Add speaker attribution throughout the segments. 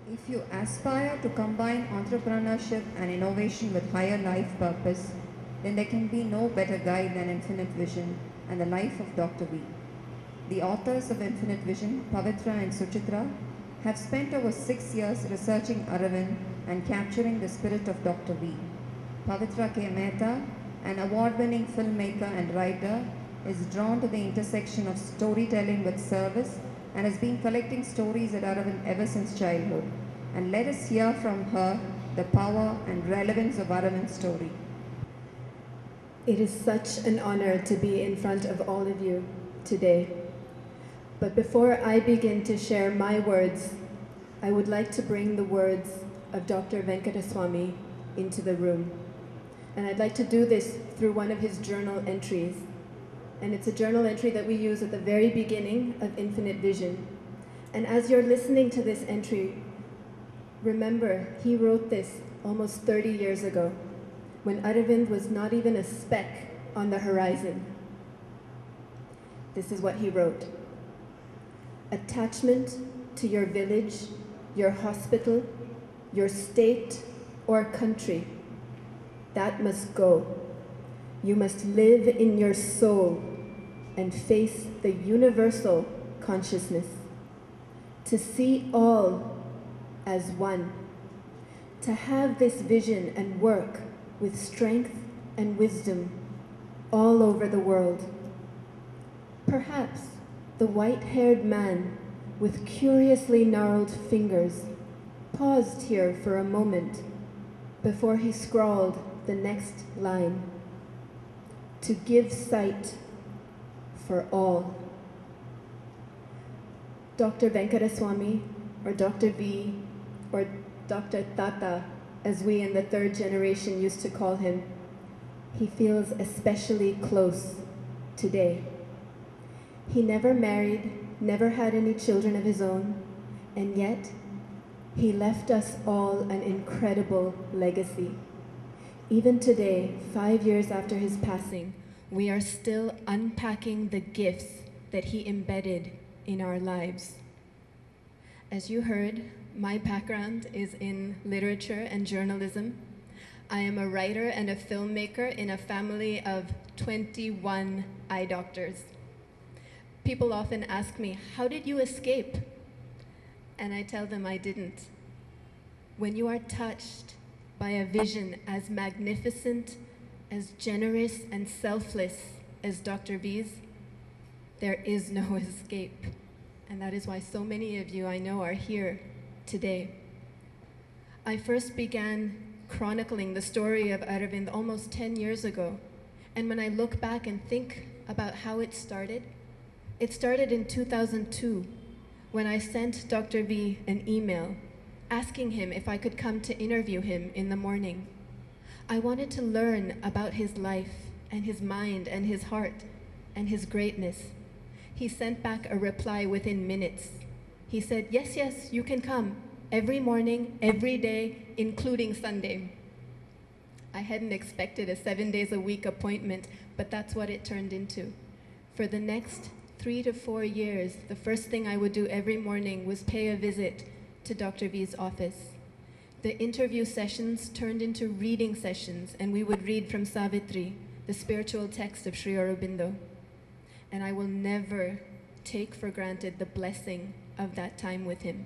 Speaker 1: If you aspire to combine entrepreneurship and innovation with higher life purpose, then there can be no better guide than Infinite Vision and the life of Dr. V. The authors of Infinite Vision, Pavitra and Suchitra, have spent over 6 years researching Aravind and capturing the spirit of Dr. V. Pavitra Mehta, an award-winning filmmaker and writer, is drawn to the intersection of storytelling with service and has been collecting stories at Aravind ever since childhood. And let us hear from her the power and relevance of Aravind's story.
Speaker 2: It is such an honor to be in front of all of you today. But before I begin to share my words, I would like to bring the words of Dr. Venkataswamy into the room. And I'd like to do this through one of his journal entries. And it's a journal entry that we use at the very beginning of Infinite Vision. And as you're listening to this entry, remember, he wrote this almost 30 years ago, when Aravind was not even a speck on the horizon. This is what he wrote. Attachment to your village, your hospital, your state, or country, that must go. You must live in your soul and face the universal consciousness. To see all as one. To have this vision and work with strength and wisdom all over the world. Perhaps the white-haired man with curiously gnarled fingers paused here for a moment before he scrawled the next line. To give sight for all. Dr. Venkataswamy, or Dr. V, or Dr. Tata, as we in the third generation used to call him, he feels especially close today. He never married, never had any children of his own, and yet he left us all an incredible legacy. Even today, 5 years after his passing, we are still unpacking the gifts that he embedded in our lives. As you heard, my background is in literature and journalism. I am a writer and a filmmaker in a family of 21 eye doctors. People often ask me, how did you escape? And I tell them I didn't. When you are touched by a vision as magnificent, as generous and selfless as Dr. V's, there is no escape. And that is why so many of you I know are here today. I first began chronicling the story of Aravind almost 10 years ago. And when I look back and think about how it started in 2002 when I sent Dr. V an email asking him if I could come to interview him in the morning. I wanted to learn about his life and his mind and his heart and his greatness. He sent back a reply within minutes. He said, yes, yes, you can come every morning, every day, including Sunday. I hadn't expected a 7 days a week appointment, but that's what it turned into. For the next 3 to 4 years, the first thing I would do every morning was pay a visit to Dr. V's office. The interview sessions turned into reading sessions, and we would read from Savitri, the spiritual text of Sri Aurobindo. And I will never take for granted the blessing of that time with him.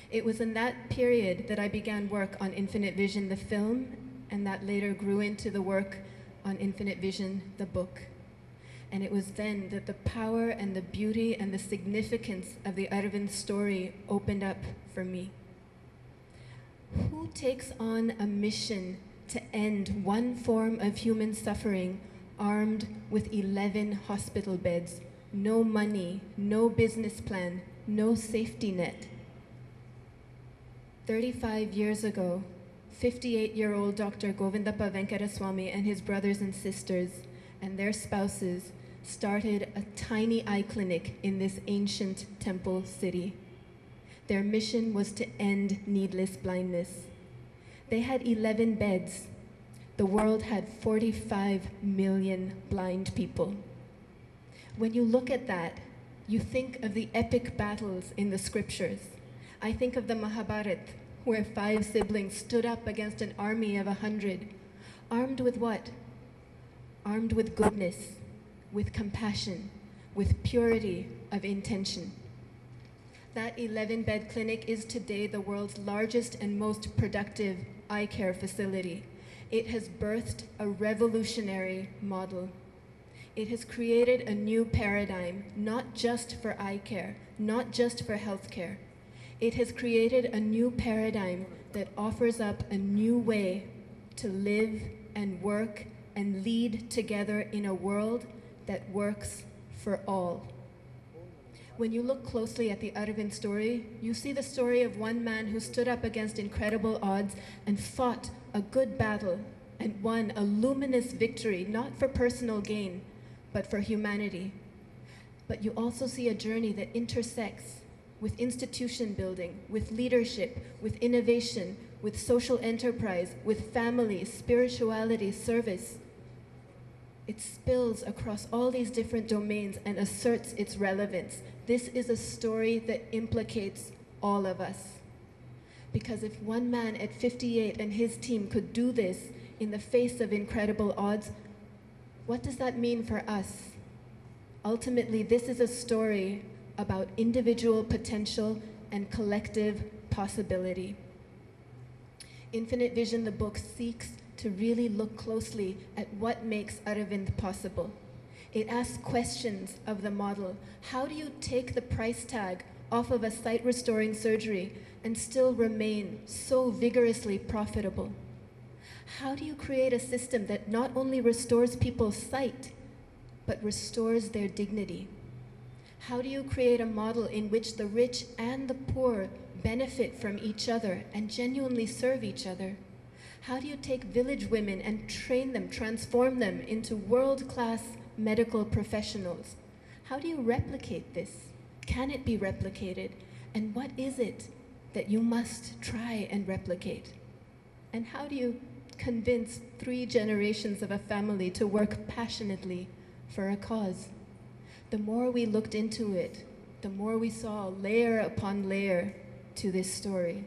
Speaker 2: It was in that period that I began work on Infinite Vision, the film, and that later grew into the work on Infinite Vision, the book. And it was then that the power and the beauty and the significance of the Aravind story opened up for me. Who takes on a mission to end one form of human suffering armed with 11 hospital beds, no money, no business plan, no safety net? 35 years ago, 58-year-old Dr. Govindappa Venkataswamy and his brothers and sisters and their spouses started a tiny eye clinic in this ancient temple city. Their mission was to end needless blindness. They had 11 beds. The world had 45 million blind people. When you look at that, you think of the epic battles in the scriptures. I think of the Mahabharata, where 5 siblings stood up against an army of 100. Armed with what? Armed with goodness, with compassion, with purity of intention. That 11-bed clinic is today the world's largest and most productive eye care facility. It has birthed a revolutionary model. It has created a new paradigm, not just for eye care, not just for healthcare. It has created a new paradigm that offers up a new way to live and work and lead together in a world that works for all. When you look closely at the Aravind story, you see the story of one man who stood up against incredible odds and fought a good battle and won a luminous victory, not for personal gain, but for humanity. But you also see a journey that intersects with institution building, with leadership, with innovation, with social enterprise, with family, spirituality, service. It spills across all these different domains and asserts its relevance. This is a story that implicates all of us. Because if one man at 58 and his team could do this in the face of incredible odds, what does that mean for us? Ultimately, this is a story about individual potential and collective possibility. Infinite Vision, the book, seeks to really look closely at what makes Aravind possible. It asks questions of the model. How do you take the price tag off of a sight-restoring surgery and still remain so vigorously profitable? How do you create a system that not only restores people's sight, but restores their dignity? How do you create a model in which the rich and the poor benefit from each other and genuinely serve each other? How do you take village women and train them, transform them into world-class medical professionals? How do you replicate this? Can it be replicated? And what is it that you must try and replicate? And how do you convince 3 generations of a family to work passionately for a cause? The more we looked into it, the more we saw layer upon layer to this story.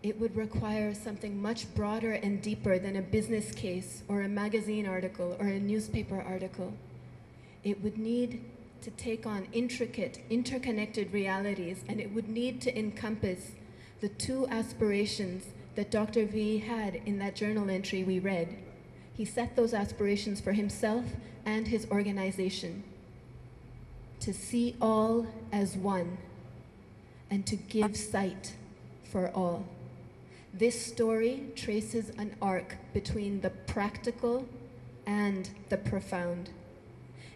Speaker 2: It would require something much broader and deeper than a business case or a magazine article or a newspaper article. It would need to take on intricate, interconnected realities, and it would need to encompass the 2 aspirations that Dr. V had in that journal entry we read. He set those aspirations for himself and his organization: to see all as one and to give sight for all. This story traces an arc between the practical and the profound.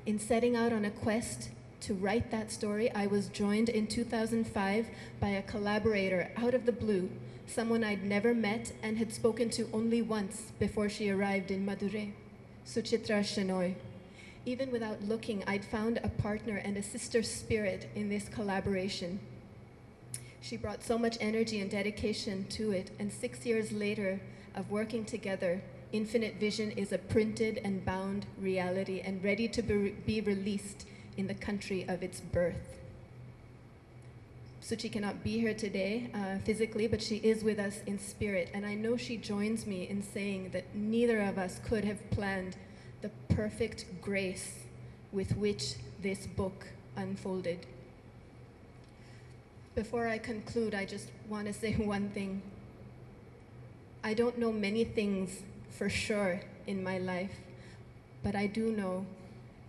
Speaker 2: In setting out on a quest to write that story, I was joined in 2005 by a collaborator out of the blue, someone I'd never met and had spoken to only once before she arrived in Madurai, Suchitra Shenoy. Even without looking, I'd found a partner and a sister spirit in this collaboration. She brought so much energy and dedication to it, and 6 years later of working together, Infinite Vision is a printed and bound reality and ready to be released in the country of its birth. Suchi cannot be here today physically, but she is with us in spirit, and I know she joins me in saying that neither of us could have planned the perfect grace with which this book unfolded. Before I conclude, I just want to say one thing. I don't know many things for sure in my life, but I do know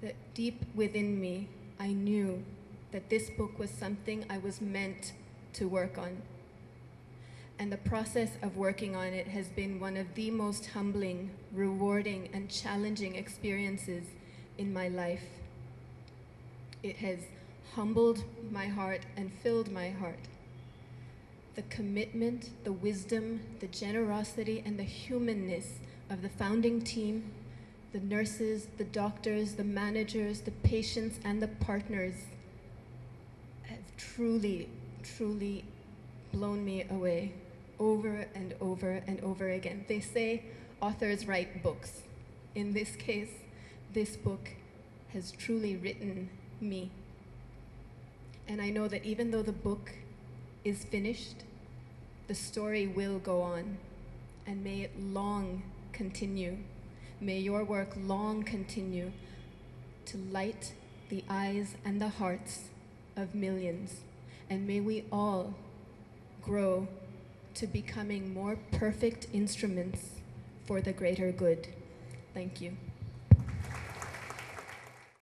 Speaker 2: that deep within me, I knew that this book was something I was meant to work on. And the process of working on it has been one of the most humbling, rewarding, and challenging experiences in my life. It has humbled my heart and filled my heart. The commitment, the wisdom, the generosity, and the humanness of the founding team, the nurses, the doctors, the managers, the patients, and the partners have truly, truly blown me away over and over and over again. They say authors write books. In this case, this book has truly written me. And I know that even though the book is finished, the story will go on, and may it long continue. May your work long continue to light the eyes and the hearts of millions, and may we all grow to becoming more perfect instruments for the greater good. Thank you.